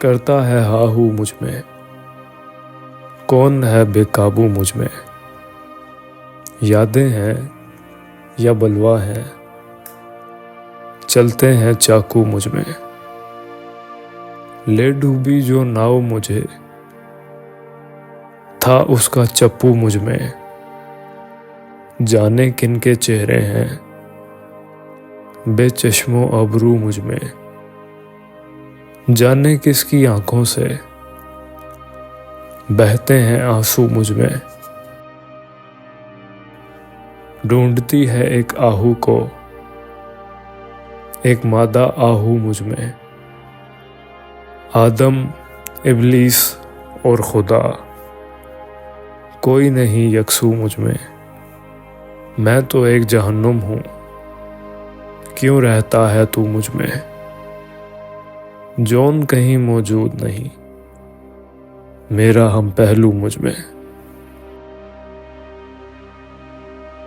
करता है हाहू मुझ में, कौन है बेकाबू मुझ में। यादें हैं या बलवा हैं, चलते हैं चाकू मुझ में। ले डूबी जो नाव मुझे, था उसका चप्पू मुझ में। जाने किनके चेहरे हैं, बेचश्मो अबरू मुझ में। जाने किसकी आंखों से बहते हैं आंसू मुझ में। ढूंढती है एक आहू को, एक मादा आहू मुझ में। आदम, इब्लीस और खुदा, कोई नहीं यकसू मुझ में। मैं तो एक जहन्नुम हूँ, क्यों रहता है तू मुझ में। जौन कहीं मौजूद नहीं, मेरा हम पहलू मुझ में।